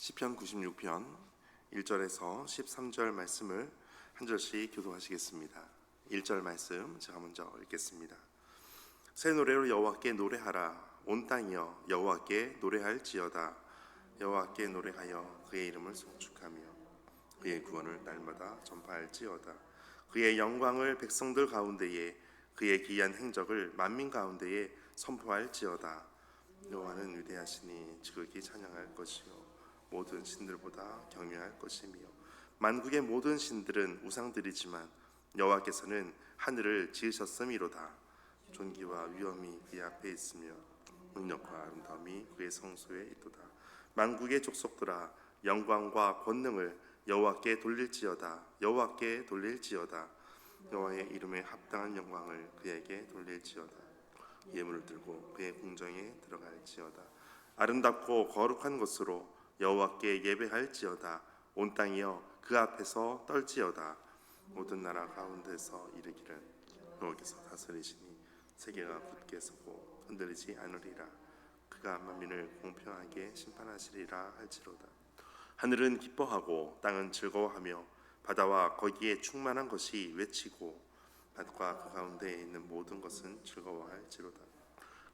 시편 96편 1절에서 13절 말씀을 한 절씩 교독하시겠습니다. 1절 말씀 제가 먼저 읽겠습니다. 새 노래로 여호와께 노래하라. 온 땅이여 여호와께 노래할지어다. 여호와께 노래하여 그의 이름을 송축하며 그의 구원을 날마다 전파할지어다. 그의 영광을 백성들 가운데에 그의 기이한 행적을 만민 가운데에 선포할지어다. 여호와는 위대하시니 지극히 찬양할 것이요 모든 신들보다 경외할 것이며 만국의 모든 신들은 우상들이지만 여호와께서는 하늘을 지으셨음이로다. 존귀와 위엄이 그의 앞에 있으며 능력과 아름다움이 그의 성소에 있도다. 만국의 족속들아 영광과 권능을 여호와께 돌릴지어다. 여호와께 돌릴지어다. 여호와의 이름에 합당한 영광을 그에게 돌릴지어다. 예물을 들고 그의 궁정에 들어갈지어다. 아름답고 거룩한 것으로 여호와께 예배할지어다. 온 땅이여 그 앞에서 떨지어다. 모든 나라 가운데서 이르기를 여호와께서 다스리시니 세계가 굳게 서고 흔들리지 않으리라. 그가 만민을 공평하게 심판하시리라 할지로다. 하늘은 기뻐하고 땅은 즐거워하며 바다와 거기에 충만한 것이 외치고 밭과 그 가운데에 있는 모든 것은 즐거워할지로다.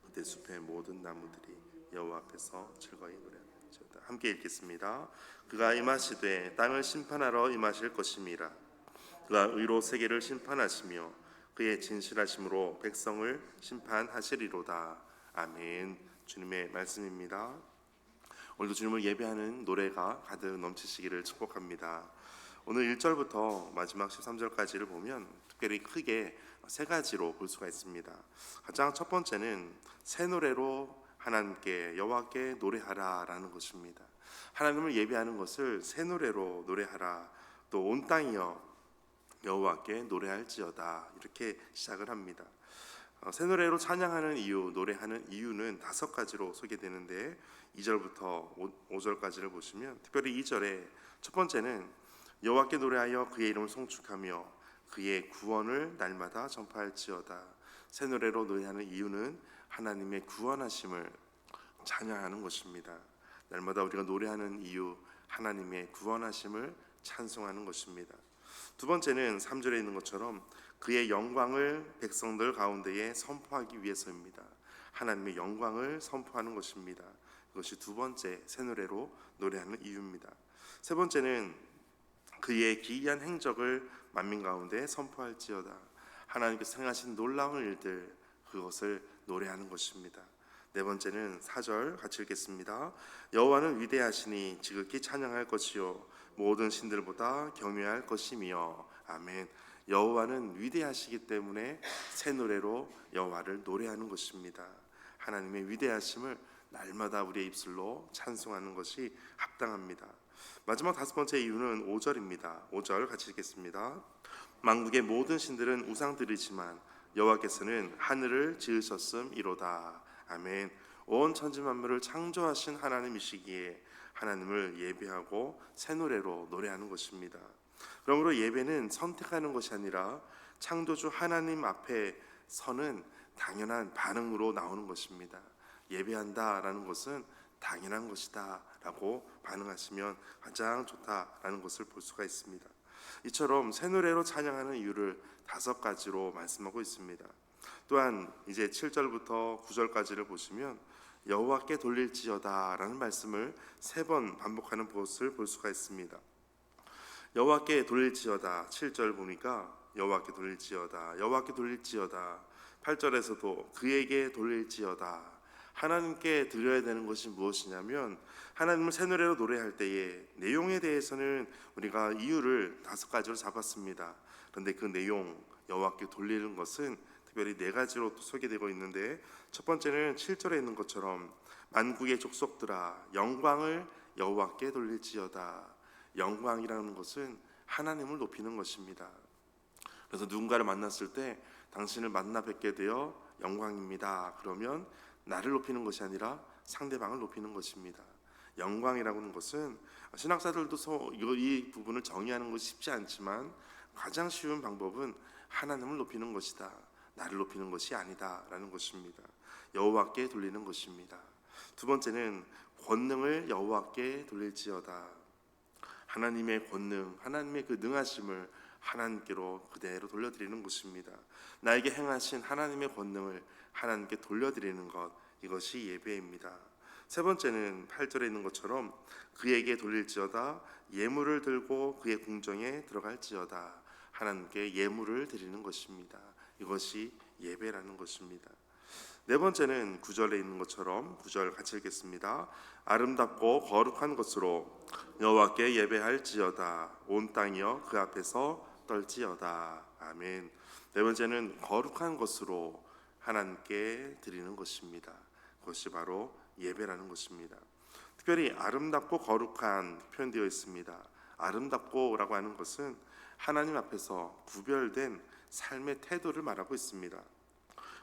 그때 숲의 모든 나무들이 여호와 앞에서 즐거이 노래할지어다. 함께 읽겠습니다. 그가 임하시되 땅을 심판하러 임하실 것임이라. 그가 의로 세계를 심판하시며 그의 진실하심으로 백성을 심판하시리로다. 아멘. 주님의 말씀입니다. 오늘도 주님을 예배하는 노래가 가득 넘치시기를 축복합니다. 오늘 1절부터 마지막 13절까지를 보면 특별히 크게 세 가지로 볼 수가 있습니다. 가장 첫 번째는 새 노래로 하나님께 여호와께 노래하라 라는 것입니다. 하나님을 예배하는 것을 새 노래로 노래하라. 또 온 땅이여 여호와께 노래할지어다. 이렇게 시작을 합니다. 새 노래로 찬양하는 이유, 노래하는 이유는 5가지로 소개되는데 2절부터 5절까지를 보시면 특별히 2절에 첫 번째는 여호와께 노래하여 그의 이름을 송축하며 그의 구원을 날마다 전파할지어다. 새 노래로 노래하는 이유는 하나님의 구원하심을 찬양하는 것입니다. 날마다 우리가 노래하는 이유, 하나님의 구원하심을 찬송하는 것입니다. 두 번째는 3절에 있는 것처럼 그의 영광을 백성들 가운데에 선포하기 위해서입니다. 하나님의 영광을 선포하는 것입니다. 이것이 두 번째 새 노래로 노래하는 이유입니다. 세 번째는 그의 기이한 행적을 만민 가운데 선포할지어다. 하나님께서 행하신 놀라운 일들, 그것을 노래하는 것입니다. 네 번째는 4절 같이 읽겠습니다. 여호와는 위대하시니 지극히 찬양할 것이요 모든 신들보다 경외할 것이며. 아멘. 여호와는 위대하시기 때문에 새 노래로 여호와를 노래하는 것입니다. 하나님의 위대하심을 날마다 우리의 입술로 찬송하는 것이 합당합니다. 마지막 5번째 이유는 5절입니다. 5절 같이 읽겠습니다. 만국의 모든 신들은 우상들이지만 여호와께서는 하늘을 지으셨음이로다. 아멘. 온 천지 만물을 창조하신 하나님이시기에 하나님을 예배하고 새 노래로 노래하는 것입니다. 그러므로 예배는 선택하는 것이 아니라 창조주 하나님 앞에 서는 당연한 반응으로 나오는 것입니다. 예배한다라는 것은 당연한 것이다 라고 반응하시면 가장 좋다라는 것을 볼 수가 있습니다. 이처럼 새 노래로 찬양하는 이유를 5가지로 말씀하고 있습니다. 또한 이제 7절부터 9절까지를 보시면 여호와께 돌릴지어다 라는 말씀을 3번 반복하는 것을 볼 수가 있습니다. 여호와께 돌릴지어다 7절 보니까 여호와께 돌릴지어다, 여호와께 돌릴지어다. 8절에서도 그에게 돌릴지어다. 하나님께 드려야 되는 것이 무엇이냐면 하나님을 새 노래로 노래할 때에 내용에 대해서는 우리가 이유를 5가지로 잡았습니다. 그런데 그 내용 여호와께 돌리는 것은 특별히 4가지로 소개되고 있는데 첫 번째는 7절에 있는 것처럼 만국의 족속들아 영광을 여호와께 돌릴지어다. 영광이라는 것은 하나님을 높이는 것입니다. 그래서 누군가를 만났을 때 당신을 만나 뵙게 되어 영광입니다. 그러면 나를 높이는 것이 아니라 상대방을 높이는 것입니다. 영광이라고 하는 것은 신학자들도 이 부분을 정의하는 것이 쉽지 않지만 가장 쉬운 방법은 하나님을 높이는 것이다. 나를 높이는 것이 아니다 라는 것입니다. 여호와께 돌리는 것입니다. 두 번째는 권능을 여호와께 돌릴지어다. 하나님의 권능, 하나님의 그 능하심을 하나님께로 그대로 돌려드리는 것입니다. 나에게 행하신 하나님의 권능을 하나님께 돌려드리는 것, 이것이 예배입니다. 세 번째는 8절에 있는 것처럼 그에게 돌릴지어다. 예물을 들고 그의 궁정에 들어갈지어다. 하나님께 예물을 드리는 것입니다. 이것이 예배라는 것입니다. 네 번째는 9절에 있는 것처럼 9절 같이 읽겠습니다. 아름답고 거룩한 것으로 여호와께 예배할지어다. 온 땅이여 그 앞에서 떨지어다. 아멘. 네 번째는 거룩한 것으로 하나님께 드리는 것입니다. 그것이 바로 예배라는 것입니다. 특별히 아름답고 거룩한 표현되어 있습니다. 아름답고라고 하는 것은 하나님 앞에서 구별된 삶의 태도를 말하고 있습니다.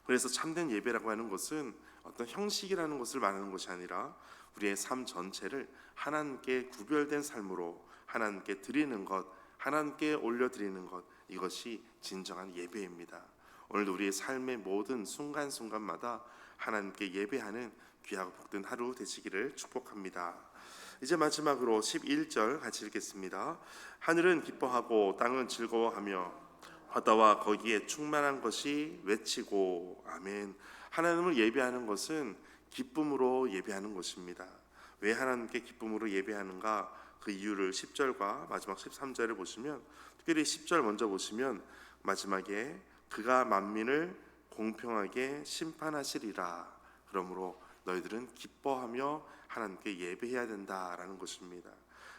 그래서 참된 예배라고 하는 것은 어떤 형식이라는 것을 말하는 것이 아니라 우리의 삶 전체를 하나님께 구별된 삶으로 하나님께 드리는 것, 하나님께 올려드리는 것, 이것이 진정한 예배입니다. 오늘도 우리의 삶의 모든 순간순간마다 하나님께 예배하는 귀하고 복된 하루 되시기를 축복합니다. 이제 마지막으로 11절 같이 읽겠습니다. 하늘은 기뻐하고 땅은 즐거워하며 바다와 거기에 충만한 것이 외치고. 아멘. 하나님을 예배하는 것은 기쁨으로 예배하는 것입니다. 왜 하나님께 기쁨으로 예배하는가? 그 이유를 10절과 마지막 13절을 보시면, 특별히 10절 먼저 보시면 마지막에 그가 만민을 공평하게 심판하시리라. 그러므로 너희들은 기뻐하며 하나님께 예배해야 된다라는 것입니다.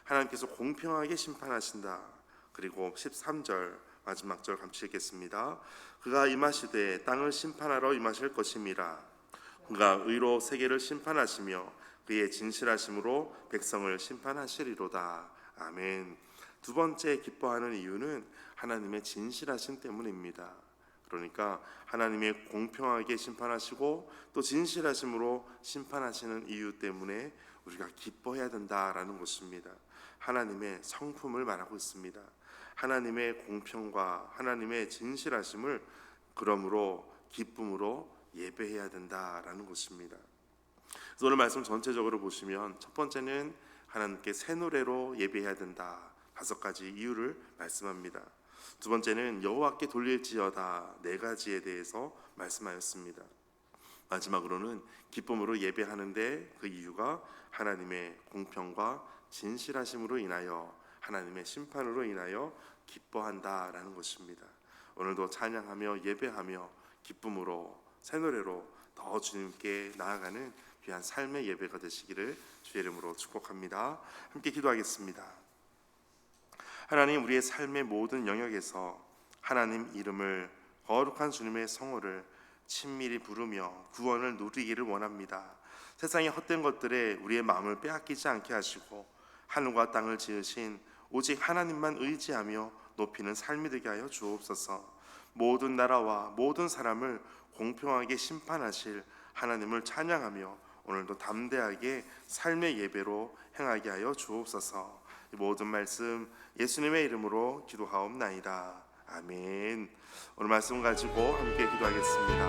하나님께서 공평하게 심판하신다. 그리고 13절 마지막 절 같이 읽겠습니다. 그가 임하시되 땅을 심판하러 임하실 것임이라. 그가 의로 세계를 심판하시며 그의 진실하심으로 백성을 심판하시리로다. 아멘. 두 번째 기뻐하는 이유는 하나님의 진실하심 때문입니다. 그러니까 하나님의 공평하게 심판하시고 또 진실하심으로 심판하시는 이유 때문에 우리가 기뻐해야 된다라는 것입니다. 하나님의 성품을 말하고 있습니다. 하나님의 공평과 하나님의 진실하심을 그러므로 기쁨으로 예배해야 된다라는 것입니다. 그래서 오늘 말씀 전체적으로 보시면 첫 번째는 하나님께 새 노래로 예배해야 된다. 5가지 이유를 말씀합니다. 두 번째는 여호와께 돌릴지어다. 4가지에 대해서 말씀하였습니다. 마지막으로는 기쁨으로 예배하는데 그 이유가 하나님의 공평과 진실하심으로 인하여 하나님의 심판으로 인하여 기뻐한다라는 것입니다. 오늘도 찬양하며 예배하며 기쁨으로 새 노래로 더 주님께 나아가는 귀한 삶의 예배가 되시기를 주의 이름으로 축복합니다. 함께 기도하겠습니다. 하나님, 우리의 삶의 모든 영역에서 하나님 이름을, 거룩한 주님의 성호를 친밀히 부르며 구원을 누리기를 원합니다. 세상의 헛된 것들에 우리의 마음을 빼앗기지 않게 하시고 하늘과 땅을 지으신 오직 하나님만 의지하며 높이는 삶이 되게 하여 주옵소서. 모든 나라와 모든 사람을 공평하게 심판하실 하나님을 찬양하며 오늘도 담대하게 삶의 예배로 행하게 하여 주옵소서. 이 모든 말씀 예수님의 이름으로 기도하옵나이다. 아멘. 오늘 말씀 가지고 함께 기도하겠습니다.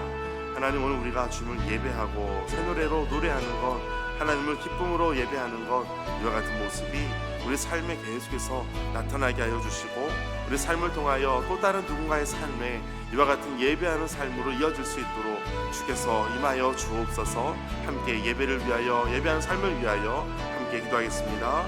하나님, 오늘 우리가 주님을 예배하고 새 노래로 노래하는 것, 하나님을 기쁨으로 예배하는 것, 이와 같은 모습이 우리 삶에 계속해서 나타나게 하여 주시고 우리 삶을 통하여 또 다른 누군가의 삶에 이와 같은 예배하는 삶으로 이어질 수 있도록 주께서 임하여 주옵소서. 함께 예배를 위하여, 예배하는 삶을 위하여 함께 기도하겠습니다.